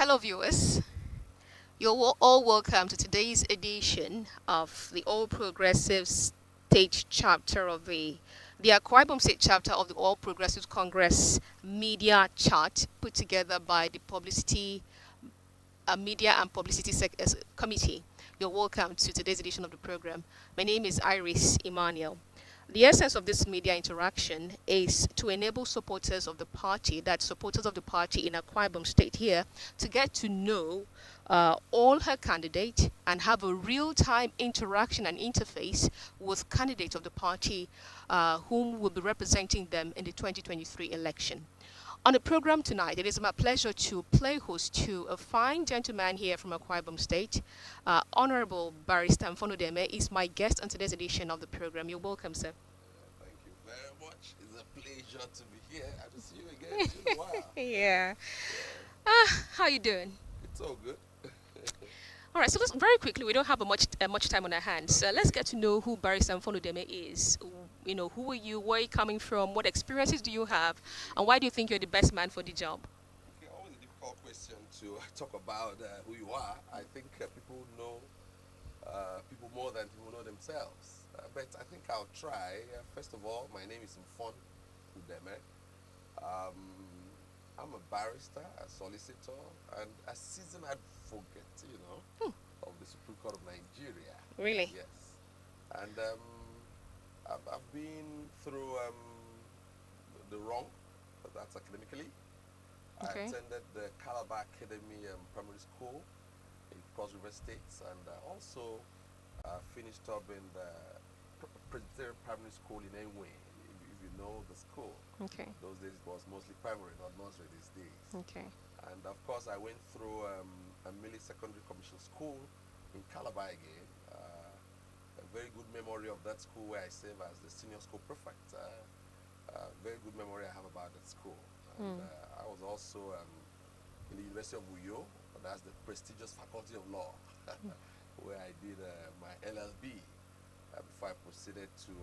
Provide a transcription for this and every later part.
Hello, viewers. You're all welcome to today's edition of the All Progressives State Chapter of the Akwa Ibom State Chapter of the All Progressives Congress Media Chart, put together by the Media and Publicity Committee. You're welcome to today's edition of the program. My name is Iris Emmanuel. The essence of this media interaction is to enable supporters of the party, that's supporters of the party in Akwa Ibom State here, to get to know all her candidates and have a real-time interaction and interface with candidates of the party whom will be representing them in the 2023 election. On the program tonight, it is my pleasure to play host to a fine gentleman here from Akwa Ibom State. Honorable Barrister Mfon Udeme is my guest on today's edition of the program. You're welcome, sir. Thank you very much. It's a pleasure to be here. I just see you again. It's been a while. Yeah. How you doing? It's all good. All right, so let's very quickly. We don't have much time on our hands. Let's get to know who Barrister Mfon Udeme is. You know, who are you? Where are you coming from? What experiences do you have? And why do you think you're the best man for the job? Okay, always a difficult question to talk about who you are. I think people know people more than people know themselves. But I think I'll try. First of all, my name is Mfon Udeme. I'm a barrister, a solicitor, and a seasoned advocate, of the Supreme Court of Nigeria. Really? Yes. And I've been through the wrong, but that's academically. Okay. I attended the Calabar Academy Primary School in Cross River States, and also finished up in the Presbyterian Primary School in Enwe, if you know the school. Okay. Those days it was mostly primary, not nursery these days. Okay. And of course, I went through a Millie Secondary Commission School in Calabar again. A very good memory of that school where I served as the senior school prefect. Very good memory I have about that school. And I was also in the University of Uyo, that's the prestigious Faculty of Law, where I did my LLB before I proceeded to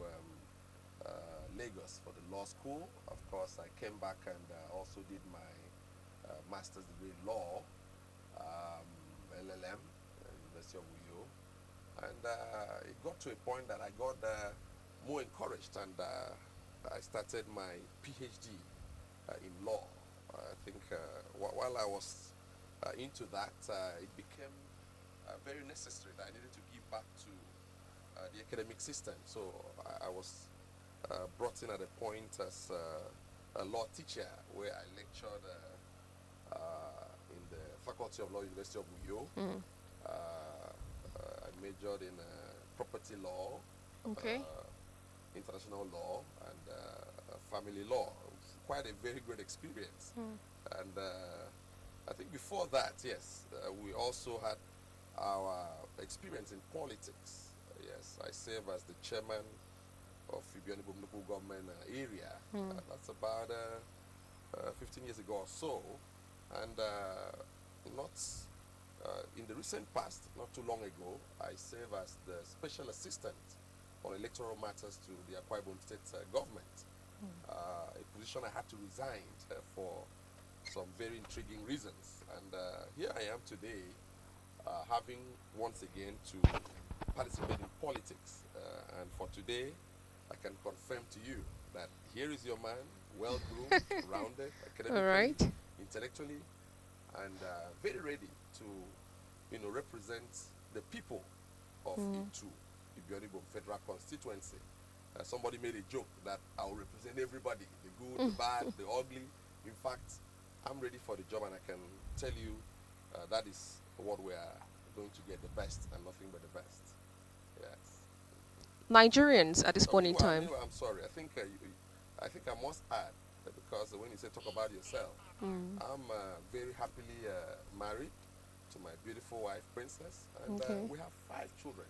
Lagos for the law school. Of course, I came back and also did my master's degree in law, LLM, University of Uyo. And it got to a point that I got more encouraged, and I started my PhD in law. I think while I was into that, it became very necessary that I needed to give back to the academic system. So I was brought in at a point as a law teacher, where I lectured in the Faculty of Law, University of Uyo. I majored in property law, Okay. international law, and family law. It was quite a very great experience. And I think before that, yes, we also had our experience in politics. Yes, I served as the chairman of Ibiono local government area. That's about 15 years ago or so. And not in the recent past, not too long ago, I served as the special assistant on electoral matters to the Akwa Ibom State government. A position I had to resign for some very intriguing reasons. And here I am today, having once again to participate in politics. And for today, I can confirm to you that here is your man, well-groomed, rounded, academically, All right. intellectually, and very ready to, represent the people of Itu, Ibiono Federal Constituency. Somebody made a joke that I will represent everybody, the good, the bad, the ugly. In fact, I'm ready for the job, and I can tell you that is what we are going to get, the best and nothing but the best. Yes. Nigerians at this point in Well, time. I'm sorry. I think I must add because when you say talk about yourself, I'm very happily married to my beautiful wife, Princess, and Okay. we have 5 children.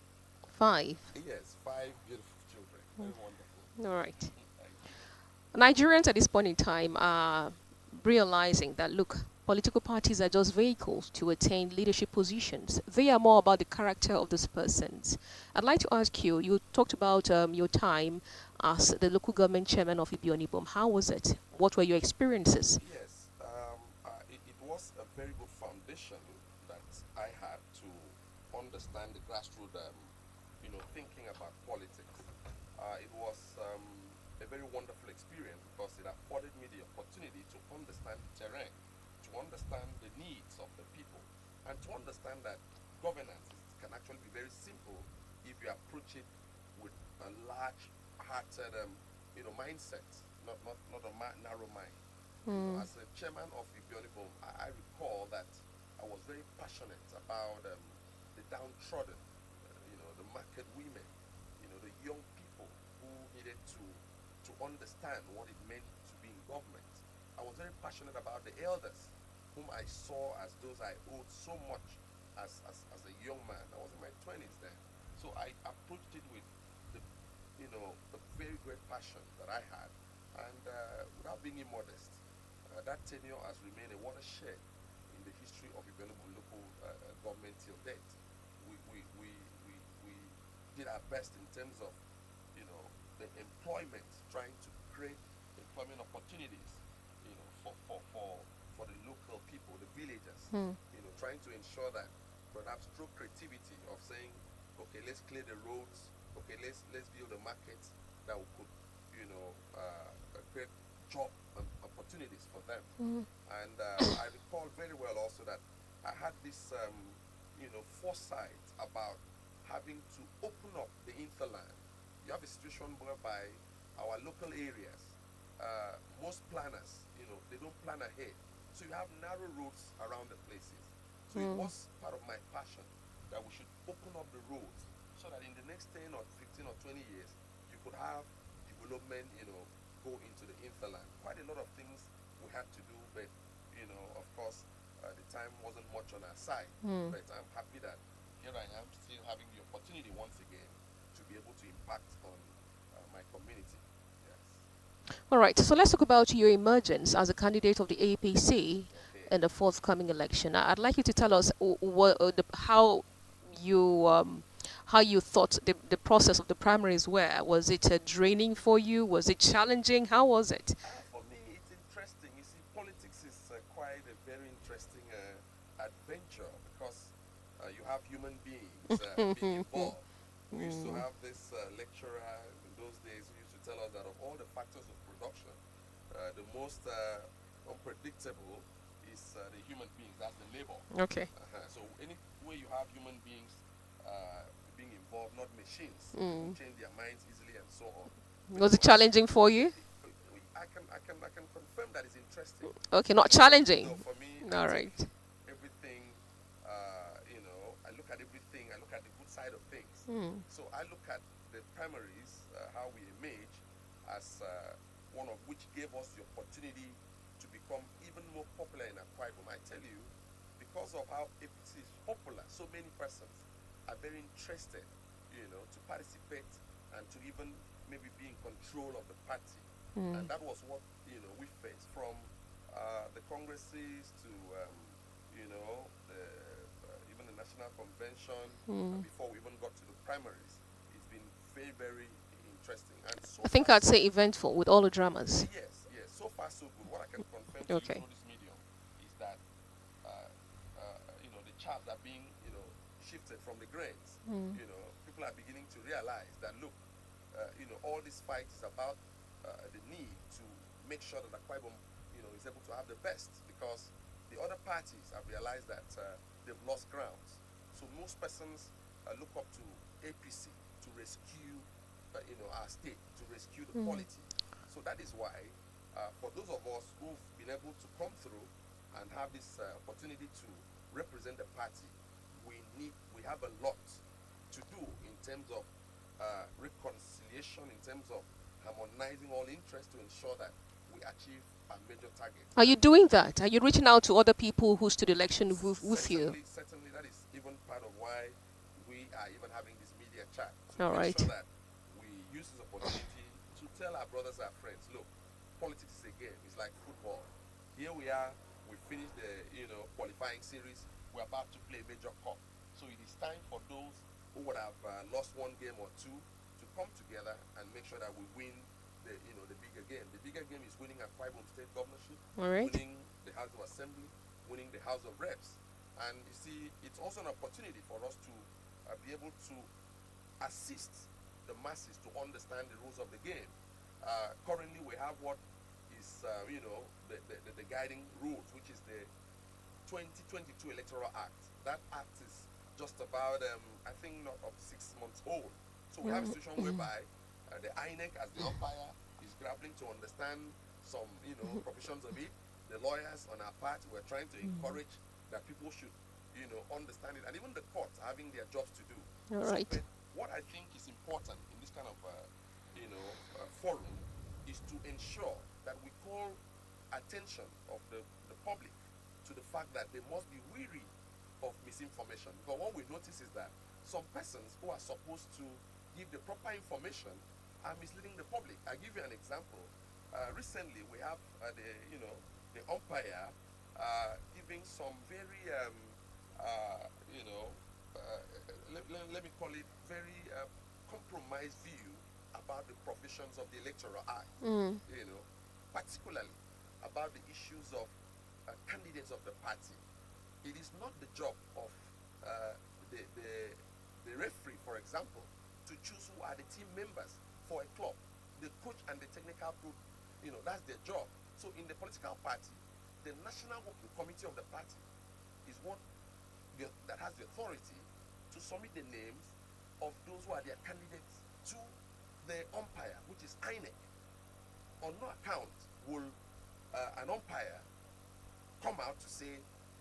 5. Yes, 5 beautiful children. Very wonderful. All right. Thank you. Nigerians at this point in time are realizing that, look, political parties are just vehicles to attain leadership positions. They are more about the character of those persons. I'd like to ask you, you talked about your time as the local government chairman of Ibiono. How was it? What were your experiences? Yes, it was a very good foundation that I had to understand the grassroots, thinking about politics. It was a very wonderful experience because it afforded me the opportunity to understand the terrain, to understand the needs of the people, and to understand that governance can actually be very simple if you approach it with a large-hearted, mindset, not a narrow mind. As a chairman of Ibiono, I recall that I was very passionate about the downtrodden, the market women, the young people who needed to understand what it meant to be in government. I was very passionate about the elders, whom I saw as those I owed so much as a young man. I was in my 20s then. So I approached it with the very great passion that I had. And without being immodest, that tenure has remained a watershed in the history of Ibiono local government till date. We did our best in terms of, the employment, trying to create employment opportunities, for the local people, the villagers, trying to ensure that perhaps through creativity of saying, okay, let's clear the roads, okay, let's build a market that we could, create job opportunities for them. And I recall very well also that I had this, foresight about having to open up the hinterland. You have a situation whereby our local areas, most planners, they don't plan ahead. So you have narrow roads around the places. So it was part of my passion that we should open up the roads so that in the next 10 or 15 or 20 years, you could have development, go into the hinterland. Quite a lot of things we had to do, but, of course, the time wasn't much on our side. But I'm happy that here I am still having the opportunity once again to be able to impact on my community. Yes. All right, so let's talk about your emergence as a candidate of the APC Okay. in the forthcoming election. I'd like you to tell us how you thought the process of the primaries were. Was it draining for you? Was it challenging? How was it? For me, it's interesting. You see, politics is quite a very interesting adventure because you have human beings being involved. We used to have this lecturer in those days who used to tell us that of all the factors of production, the most unpredictable is the human beings. That's the labor. Okay. So any way you have human beings being involved, not machines, who change their minds easily and so on. Was it challenging for you? I can confirm that it's interesting. Okay, not challenging. No, for me, All right. everything, I look at everything, I look at the good side of things. So I look at the primaries, how we emerge, as one of which gave us the opportunity to become even more popular in Akwa Ibom. I tell you, because of how APC is popular, so many persons are very interested, to participate and to even maybe be in control of the party. And that was what, we faced from the congresses to, even the national convention, before we even got to the primaries. It's been very, very interesting. And so I think far, I'd say eventful with all the dramas. yes, so far so good. What I can confirm to Okay. you through this medium is that, the chaps are being, shifted from the grains. People are beginning to realize that, look, all this fight is about the need to make sure that Akwa Ibom, is able to have the best, because the other parties have realized that they've lost grounds. So most persons look up to APC to rescue, our state, to rescue the quality. So that is why, for those of us who've been able to come through and have this opportunity to represent the party, we have a lot to do in terms of reconciliation, in terms of harmonizing all interests to ensure that we achieve our major targets. Are you doing that? Are you reaching out to other people who stood election with you? Certainly, that is even part of why we are even having this media chat. All Make right. sure that we use this opportunity to tell our brothers and friends, look, politics is a game. It's like football. Here we are. We finished the qualifying series. We're about to play a major cup. So it is time for those who would have lost one game or two to come together and make sure that we win the bigger game. The bigger game is winning Akwa Ibom State governorship, All right. winning the House of Assembly, winning the House of Reps. And you see, it's also an opportunity for us to be able to assist the masses to understand the rules of the game. Currently, we have what is, the guiding rules, which is the 2022 Electoral Act. That act is just about, I think, not of 6 months old. So we have a situation whereby the INEC, as the umpire, is grappling to understand some, provisions of it. The lawyers on our part were trying to encourage that people should, understand it, and even the courts having their jobs to do. All right. So, what I think is important in this kind of, forum is to ensure that we call attention of the public to the fact that they must be wary of misinformation. Because what we notice is that some persons who are supposed to give the proper information are misleading the public. I give you an example. Recently, we have the umpire giving some very, let me call it very compromised view about the provisions of the Electoral Act. Particularly about the issues of candidates of the party. It is not the job of the referee, for example, to choose who are the team members for a club. The coach and the technical group, that's their job. So in the political party, the National Working Committee of the party is what that has the authority to submit the names of those who are their candidates to the umpire, which is INEC. On no account will an umpire come out to say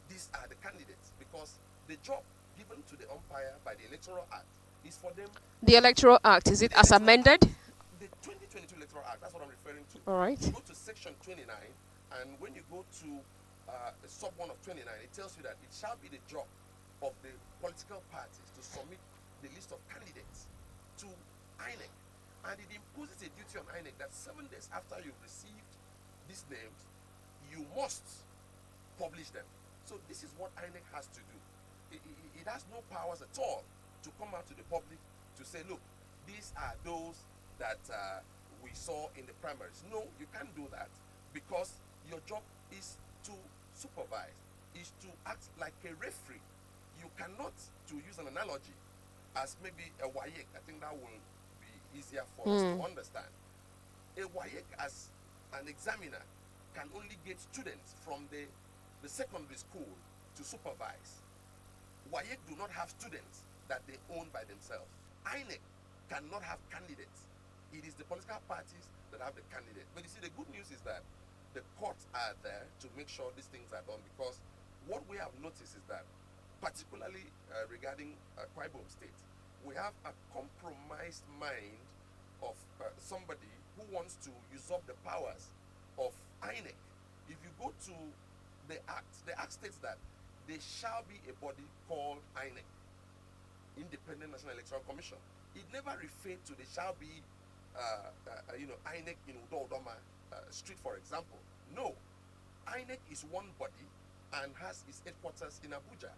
these are the candidates, because the job given to the umpire by the Electoral Act is for them. The Electoral Act, is it as amended? The 2022 Electoral Act, that's what I'm referring to. All right. You go to section 29, and when you go to sub 1 of 29, it tells you that it shall be the job of the political parties to submit the list of candidates to INEC. And it imposes a duty on INEC that 7 days after you've received these names, you must publish them. So this is what INEC has to do. It has no powers at all to come out to the public to say, look, these are those that we saw in the primaries. No, you can't do that, because your job is to supervise, is to act like a referee. You cannot, to use an analogy, as maybe a WAEC, I think that will be easier for us to understand. A WAEC as an examiner can only get students from the secondary school to supervise. WAEC do not have students that they own by themselves. INEC cannot have candidates. It is the political parties that have the candidate. But you see, the good news is that the courts are there to make sure these things are done, because what we have noticed is that, particularly regarding Akwa Ibom State, we have a compromised mind of somebody who wants to usurp the powers of INEC. If you go to the act states that there shall be a body called INEC, Independent National Electoral Commission. It never referred to there shall be INEC in Udoma Street, for example. No, INEC is one body and has its headquarters in Abuja.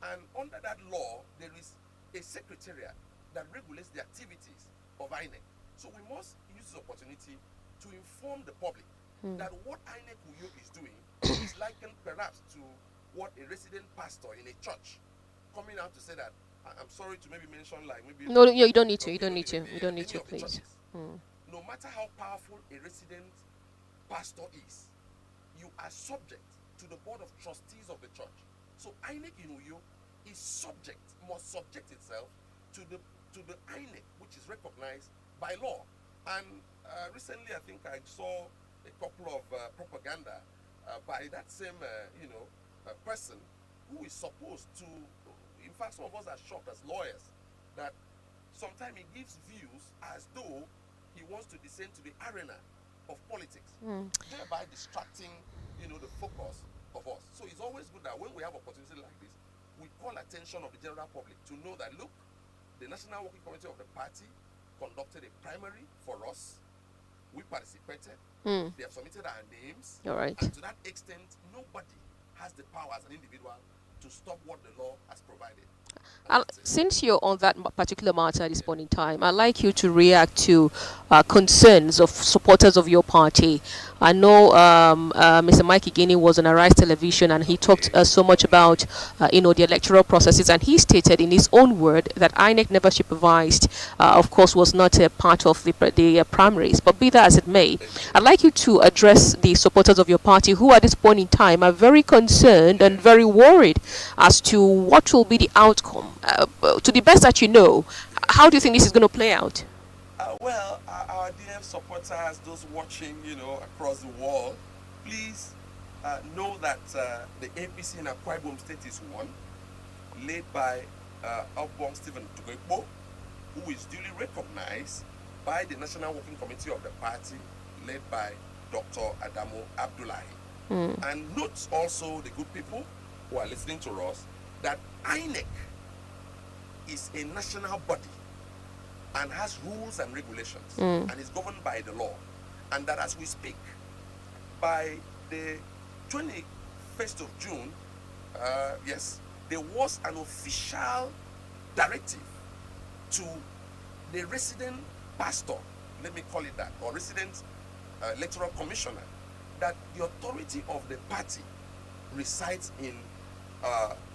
And under that law, there is a secretariat that regulates the activities of INEC. So we must use this opportunity to inform the public that what INEC Uyo is doing is likened perhaps to what a resident pastor in a church coming out to say that, I'm sorry to maybe mention, like maybe... No, you don't need to. You don't need to. You don't need to, please. No matter how powerful a resident pastor is, you are subject to the board of trustees of the church. So INEC in Uyo must subject itself to the INEC, which is recognized by law. And recently, I think I saw a couple of propaganda by that same, person who is supposed to. In fact, some of us are shocked as lawyers that sometimes he gives views as though he wants to descend to the arena of politics, thereby distracting, the focus of us. So it's always good that when we have opportunities like this, we call attention of the general public to know that, look, the National Working Committee of the party conducted a primary for us. We participated. They have submitted our names. All right. And to that extent, nobody has the power as an individual to stop what the law has provided. And that's it. Since you're on that particular matter at this point in time, I'd like you to react to concerns of supporters of your party. I know Mr. Mike Igini was on Arise Television and he talked so much about the electoral processes, and he stated in his own word that INEC never supervised, of course, was not a part of the primaries. But be that as it may, I'd like you to address the supporters of your party who at this point in time are very concerned and very worried as to what will be the outcome. To the best that you know, how do you think this is going to play out? Well, our dear supporters, those watching, across the world, please know that the APC in Akwa Ibom State is one, led by Obong Stephen Tugekbo, who is duly recognized by the National Working Committee of the party, led by Dr. Adamu Abdullahi. And note also, the good people who are listening to us, that INEC is a national body and has rules and regulations and is governed by the law. And that as we speak, by the 21st of June, yes, there was an official directive to the resident pastor, let me call it that, or resident electoral commissioner, that the authority of the party resides in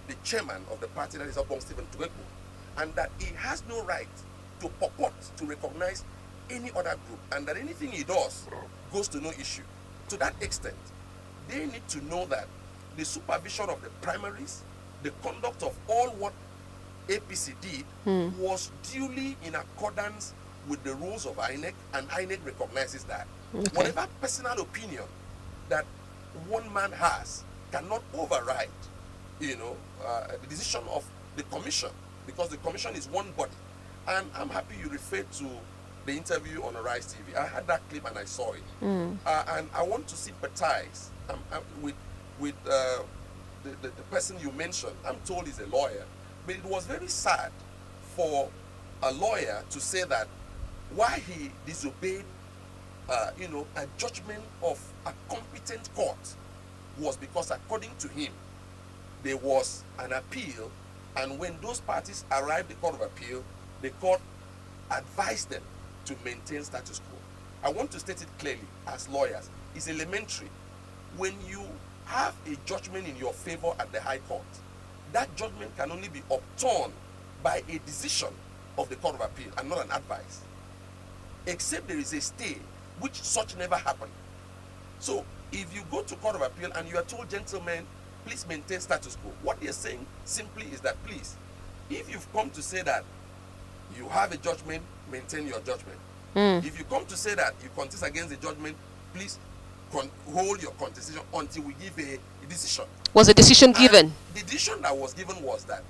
the chairman of the party, that is Obong Stephen Tugekbo, and that he has no right to purport to recognize any other group, and that anything he does goes to no issue. To that extent, they need to know that the supervision of the primaries, the conduct of all what APC did was duly in accordance with the rules of INEC, and INEC recognizes that. Okay. Whatever personal opinion that one man has cannot override, the decision of the commission, because the commission is one body. And I'm happy you referred to the interview on Arise TV. I had that clip and I saw it. And I want to sympathize with the person you mentioned. I'm told he's a lawyer, but it was very sad for a lawyer to say that why he disobeyed a judgment of a competent court was because, according to him, there was an appeal, and when those parties arrived at the Court of Appeal, the court advised them to maintain status quo. I want to state it clearly as lawyers. It's elementary. When you have a judgment in your favor at the High Court, that judgment can only be upturned by a decision of the Court of Appeal and not an advice, except there is a stay, which such never happened. So if you go to Court of Appeal and you are told, gentlemen, please maintain status quo, what they're saying simply is that, please, if you've come to say that you have a judgment, maintain your judgment. If you come to say that you contest against the judgment, please hold your contestation until we give a decision. Was a decision given? The decision that was given was that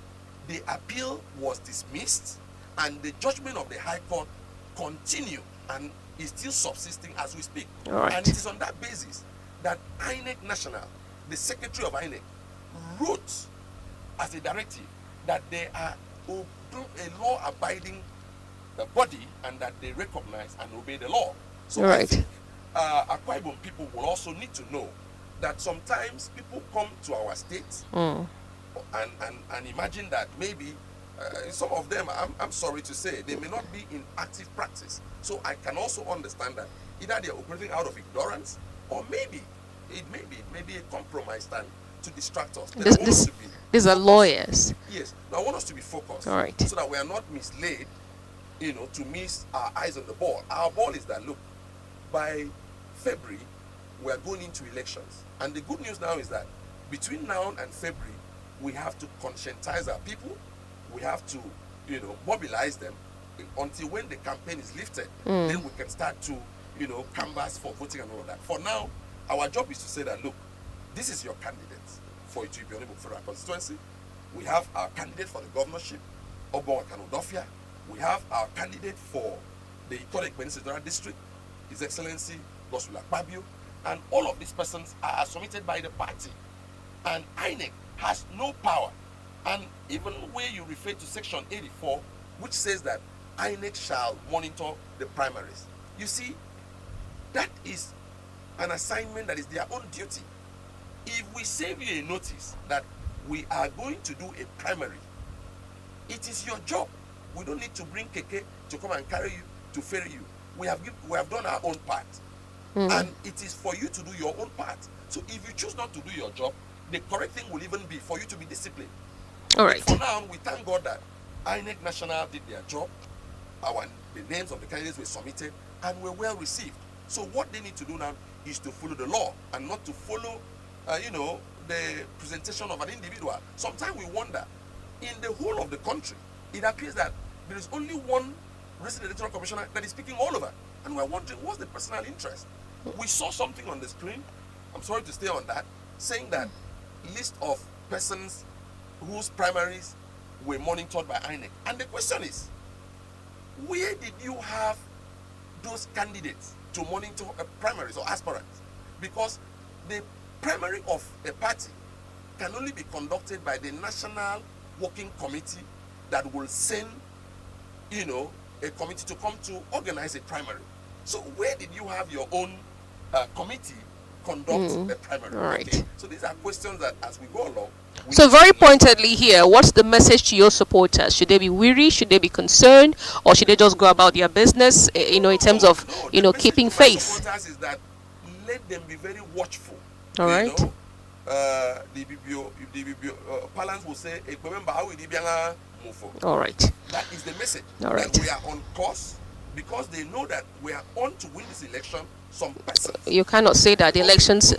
the appeal was dismissed and the judgment of the High Court continued and is still subsisting as we speak. All right. And it is on that basis that INEC National, the secretary of INEC, wrote as a directive that they are a law-abiding body and that they recognize and obey the law. So right. I think Akwa Ibom people will also need to know that sometimes people come to our states and imagine that maybe some of them, I'm sorry to say, they may not be in active practice. So I can also understand that either they're operating out of ignorance, or maybe it may be a compromise stand to distract us. These are lawyers. Yes. Now I want us to be focused. All right. So that we are not misled, to miss our eyes on the ball. Our ball is that, look, by February, we are going into elections. And the good news now is that between now and February, we have to conscientize our people. We have to, mobilize them until when the campaign is lifted. Then we can start to, canvass for voting and all of that. For now, our job is to say that, look, this is your candidate for Ibiono Federal Constituency. We have our candidate for the governorship, Obong Udeme. We have our candidate for the Ikot District, His Excellency Godswill Akpabio, and all of these persons are submitted by the party. And INEC has no power. And even where you refer to Section 84, which says that INEC shall monitor the primaries. You see, that is an assignment that is their own duty. If we save you a notice that we are going to do a primary It is your job. We don't need to bring keke to come and carry you, to ferry you. We have done our own part. And it is for you to do your own part. So if you choose not to do your job, the correct thing will even be for you to be disciplined. All But right. for now, we thank God that INEC National did their job. The names of the candidates were submitted and were well received. So what they need to do now is to follow the law and not to follow, the presentation of an individual. Sometimes we wonder, in the whole of the country, it appears that there is only one resident electoral commissioner that is speaking all over. And we're wondering, what's the personal interest? We saw something on the screen, I'm sorry to stay on that, saying that list of persons whose primaries were monitored by INEC. And the question is, where did you have those candidates to monitor primaries or aspirants? Because the primary of a party can only be conducted by the National Working Committee that will send, a committee to come to organize a primary. So where did you have your own committee conduct the primary? All right. Okay? So these are questions that as we go along. So very pointedly here, what's the message to your supporters? Should they be weary? Should they be concerned? Or should they just go about their business, in terms of, keeping faith? The supporters is that let them be very watchful. All right. The Ibio Palance will say, all right. that is the message. All right. That we are on course because they know that we are on to win this election. Some persons. You cannot say that the elections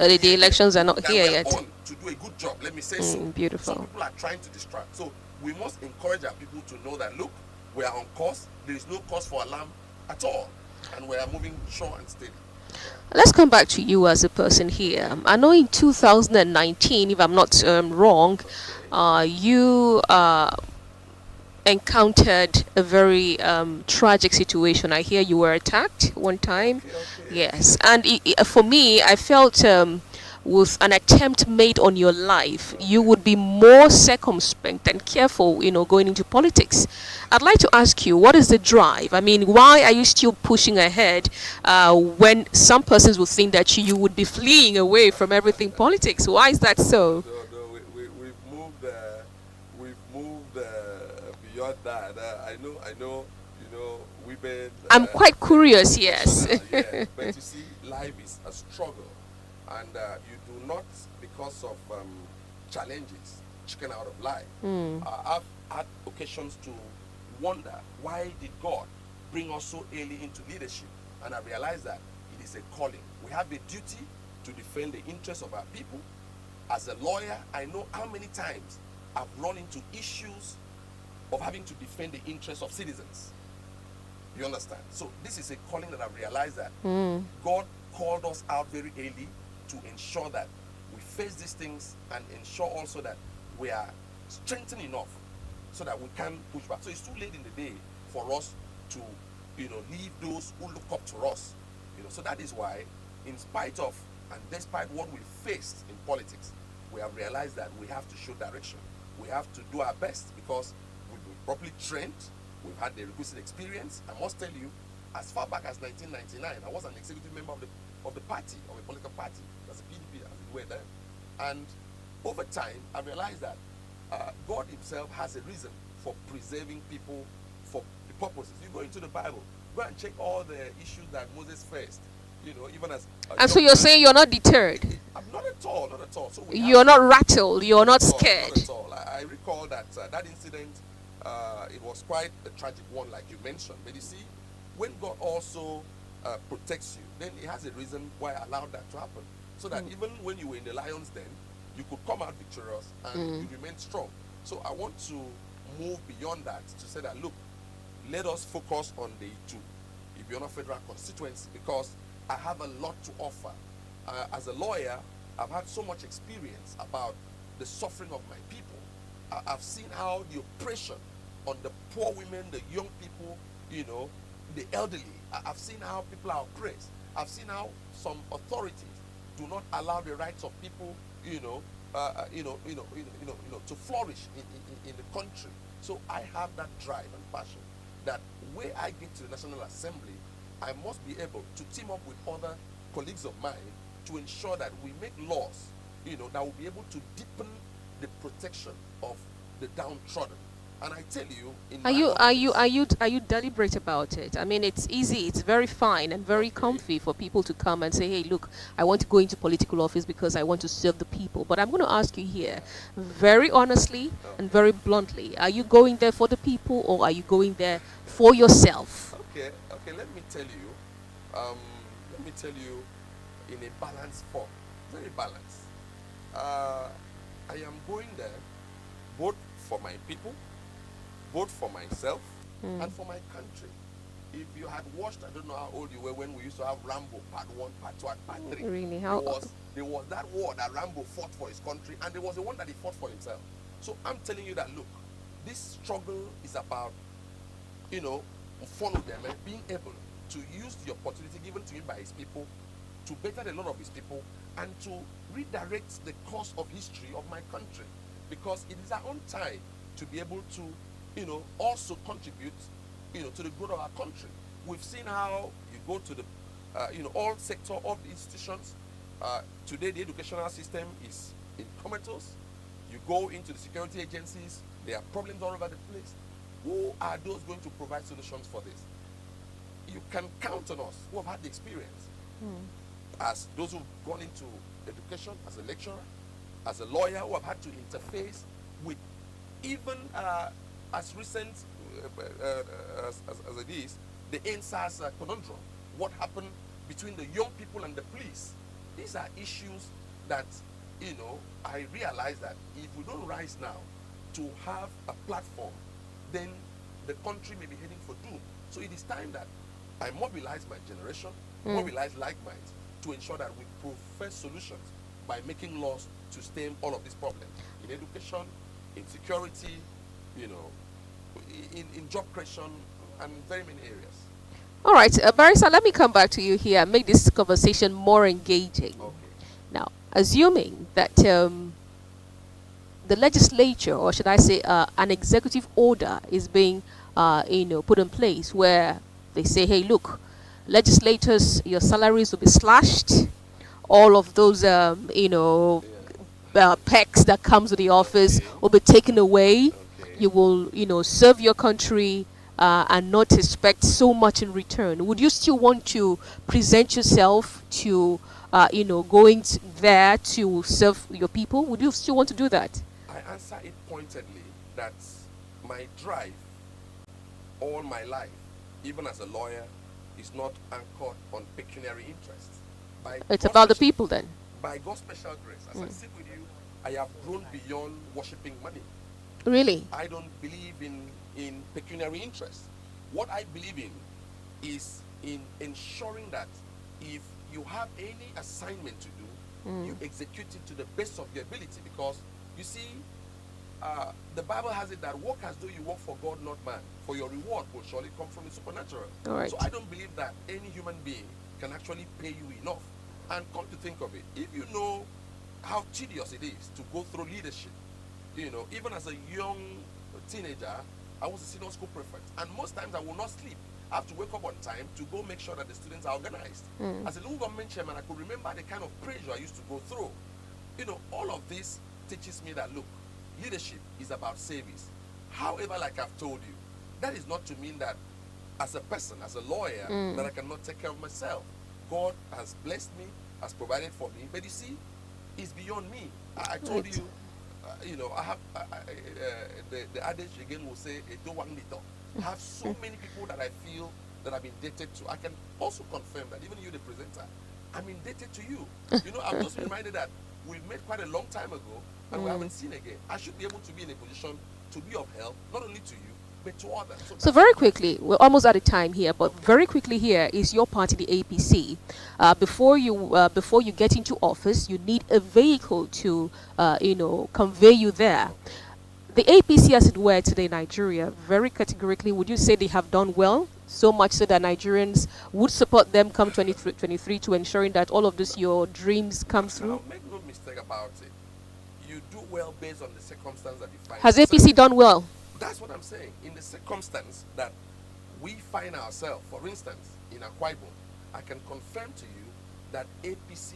are not here yet. On to do a good job. Let me say so. Beautiful. Some people are trying to distract. So we must encourage our people to know that, look, we are on course. There is no cause for alarm at all, and we are moving sure and steady. Let's come back to you as a person here. I know in 2019, if I'm not wrong, you encountered a very tragic situation. I hear you were attacked one time. Okay. Yes, and for me, I felt with an attempt made on your life, you would be more circumspect and careful, going into politics. I'd like to ask you, what is the drive? I mean, why are you still pushing ahead when some persons would think that you would be fleeing away from everything politics? Why is that so? No, we've moved beyond that. I know, women. I'm quite curious, yes. Yeah, but you see, life is a struggle, and you do not, because of challenges, chicken out of life. I've had occasions to wonder, why did God bring us so early into leadership? And I realized that it is a calling. We have a duty to defend the interests of our people. As a lawyer, I know how many times I've run into issues of having to defend the interests of citizens. You understand? So this is a calling that I've realized that God called us out very early to ensure that we face these things and ensure also that we are strengthened enough so that we can push back. So it's too late in the day for us to, leave those who look up to us. So that is why, in spite of and despite what we faced in politics, we have realized that we have to show direction. We have to do our best because we've been properly trained. We've had the requisite experience. I must tell you, as far back as 1999, I was an executive member of the party, of a political party, as a PDP, as it were then. And over time, I realized that God himself has a reason for preserving people for the purposes. You go into the Bible, go and check all the issues that Moses faced. Even as and so you're saying you're not deterred? I'm not at all. So you're not rattled, you're not scared? Not at all. I recall that that incident, it was quite a tragic one, like you mentioned. But you see, when God also protects you, then he has a reason why I allowed that to happen. So that even when you were in the lion's den, you could come out victorious and you remain strong. So I want to move beyond that to say that, look, let us focus on the Ibiono Federal Constituency, because I have a lot to offer. As a lawyer, I've had so much experience about the suffering of my people. I've seen how the oppression on the poor women, the young people, the elderly. I've seen how people are oppressed. I've seen how some authorities do not allow the rights of people, to flourish in the country. So I have that drive and passion that where I get to the National Assembly, I must be able to team up with other colleagues of mine to ensure that we make laws, that will be able to deepen the protection of the downtrodden. And I tell you, in Are my you are you office, are you are you deliberate about it? I mean, it's easy, it's very fine and very okay, comfy for people to come and say, "Hey, look, I want to go into political office because I want to serve the people." But I'm going to ask you here, yeah, very honestly and okay, very bluntly, are you going there for the people or are you going there for yourself? okay. Um, let me tell you in a balanced form, very balanced. Uh, I am going there both for my people, both for myself, Mm. and for my country. If you had watched, I don't know how old you were when we used to have Rambo Part 1, Part 2, and Part 3. Really? There How? was there was that war that Rambo fought for his country, and there was the one that he fought for himself. So I'm telling you that look, this struggle is about, you know, Mfon Udeme being able to use the opportunity given to him by his people to better the lot of his people and to redirect the course of history of my country, because it is our own time to be able to, also contribute, to the growth of our country. We've seen how you go to the, all sector of the institutions. Today, the educational system is in comatose. You go into the security agencies, there are problems all over the place. Who are those going to provide solutions for this? You can count on us who have had the experience Mm. as those who've gone into education, as a lecturer, as a lawyer, who have had to interface with even as recent as it is, the NSAS conundrum. What happened between the young people and the police? These are issues that, I realize that if we don't rise now to have a platform, then the country may be heading for doom. So it is time that I mobilize my generation, Mm. mobilize like minds to ensure that we profess solutions by making laws to stem all of these problems in education, in security, you know, in job creation, and very many areas. All right, Barrister, let me come back to you here and make this conversation more engaging. Okay. Now, assuming that the legislature, or should I say, an executive order is being, put in place where they say, "Hey, look, legislators, your salaries will be slashed. All of those, Yeah. perks that comes with the office Okay. will be taken away. Okay. You will, serve your country." And not expect so much in return. Would you still want to present yourself to, going there to serve your people? Would you still want to do that? I answer it pointedly that my drive all my life, even as a lawyer, is not anchored on pecuniary interests. By It's God's about the special, people then. by God's special grace, as I Mm. sit with you, I have grown beyond worshiping money. Really? I don't believe in pecuniary interests. What I believe in is in ensuring that if you have any assignment to do, you Mm. execute it to the best of your ability. Because you see, the Bible has it that work as though you work for God, not man. For your reward will surely come from the supernatural. All right. So I don't believe that any human being can actually pay you enough. And come to think of it, if you know how tedious it is to go through leadership, even as a young teenager, I was a senior school prefect, and most times I will not sleep. I have to wake up on time to go make sure that the students are organized. Mm. As a local government chairman, I could remember the kind of pressure I used to go through. All of this teaches me that look, leadership is about service. However, like I've told you, that is not to mean that as a person, as a lawyer, that I cannot take care of myself. God has blessed me, has provided for me, but you see, it's beyond me. I told Right. you, I have the adage again will say, "Do one little." I have so many people that I feel that I'm indebted to. I can also confirm that even you, the presenter, I'm indebted to you. I'm just reminded that we met quite a long time ago and we Mm. haven't seen again. I should be able to be in a position to be of help, not only to you, but to others. So So that's what very I'm trying to quickly, do. we're almost out of time here, but Okay. very quickly here is your party, the APC. Before you get into office, you need a vehicle to, convey you there. Okay. The APC, as it were, today in Nigeria, very categorically, would you say they have done well? So much so that Nigerians would support them come 2023 to ensuring that all of this, your dreams come Now, through? make no mistake about it. You do well based on the circumstance that you find Has yourself. APC done well? That's what I'm saying. In the circumstance that we find ourselves, for instance, in Akwa Ibom, I can confirm to you that APC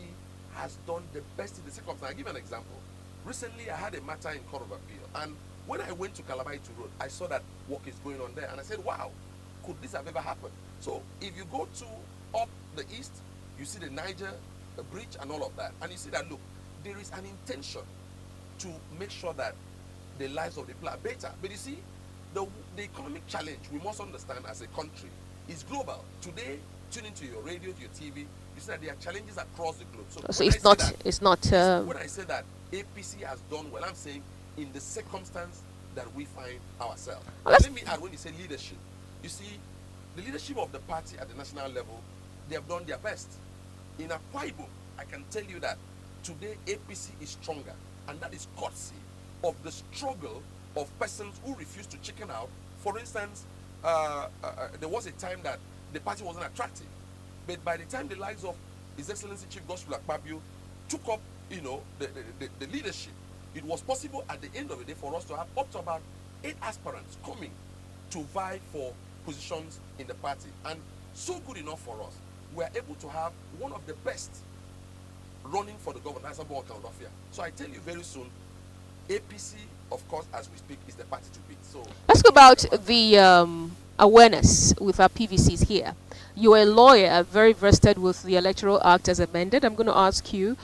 has done the best in the circumstance. I'll give you an example. Recently, I had a matter in Court of Appeal, and When I went to Calabaito Road, I saw that work is going on there, and I said, wow, could this have ever happened? So if you go to up the east, you see the Niger, the bridge, and all of that, and you see that, look, there is an intention to make sure that the lives of the people are better. But you see, the economic challenge we must understand as a country is global. Today, tune into your radio, your TV, you see that there are challenges across the globe. So it's not. When I say that APC has done well, I'm saying in the circumstance that we find ourselves. Let me add, when you say leadership, you see, the leadership of the party at the national level, they have done their best. In Akwa Ibom, I can tell you that today APC is stronger, and that is courtesy of the struggle of persons who refused to chicken out. For instance, there was a time that the party wasn't attractive, but by the time the likes of His Excellency Chief Gospel Akpabio took up, the leadership, it was possible at the end of the day for us to have up to about 8 aspirants coming to vie for positions in the party. And so good enough for us, we are able to have one of the best running for the governor, So I tell you very soon, APC, of course, as we speak, is the party to beat. So let's go about the awareness with our PVCs here. You are a lawyer, very versed with the Electoral Act as amended. I'm going to ask you,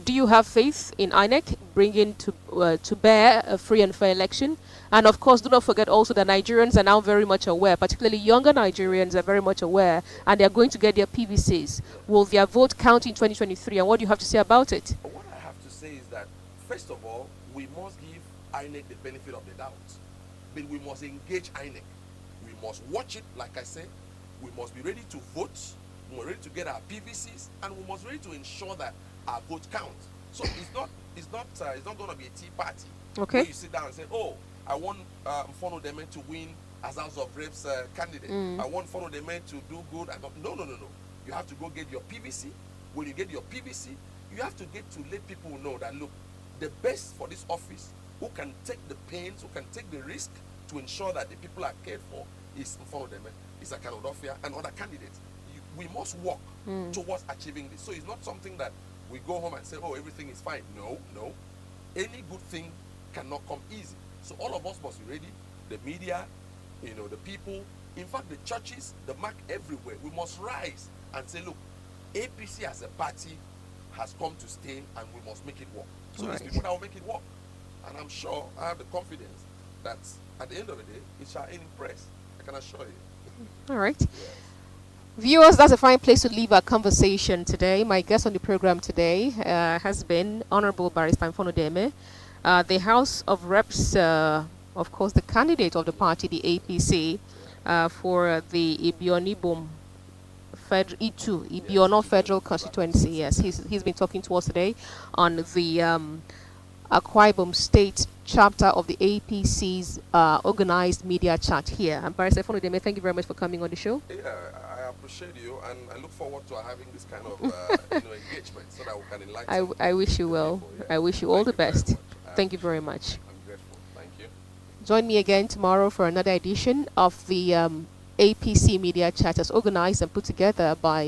do you have faith in INEC bringing to bear a free and fair election? And of course, do not forget also that Nigerians are now very much aware, particularly younger Nigerians are very much aware, and they are going to get their PVCs. Will their vote count in 2023? And what do you have to say about it? What I have to say is that, first of all, we must give INEC the benefit of the doubt. But we must engage INEC. We must watch it, like I said. We must be ready to vote. We must be ready to get our PVCs, and we must be ready to ensure that our vote counts. So it's not going to be a tea party. Okay. Where you sit down and say, oh, I want Mfon Udeme to win as House of Reps candidate. I want Mfon Udeme to do good. No. You have to go get your PVC. When you get your PVC, you have to get to let people know that, look, the best for this office, who can take the pains, who can take the risk to ensure that the people are cared for, is Mfon Udeme, is Akanodofia, and other candidates. We must work towards achieving this. So it's not something that we go home and say, oh, everything is fine. No. Any good thing cannot come easy. So all of us must be ready. The media, the people, in fact, the churches, the mark everywhere. We must rise and say, look, APC as a party has come to stay, and we must make it work. So Right. it's people that will make it work. And I'm sure, I have the confidence that at the end of the day, it shall impress. I can assure you. All right. Yes. Viewers, that's a fine place to leave our conversation today. My guest on the program today has been Honorable Barrister Mfon Udeme, the House of Reps, of course, the candidate of the party, the APC, for the Ibiono Ibiono Federal Constituency. Yes, he's been talking to us today on the Akwa Ibom State chapter of the APC's organized media chat here. And Barrister Mfon Udeme, thank you very much for coming on the show. Yeah, I appreciate you, and I look forward to having this kind of engagement so that we can enlighten. I wish you well. people, yeah. I wish you all the Thank you very best. much. Thank you very much. I'm grateful. Thank you. Join me again tomorrow for another edition of the APC Media Chat, as organized and put together by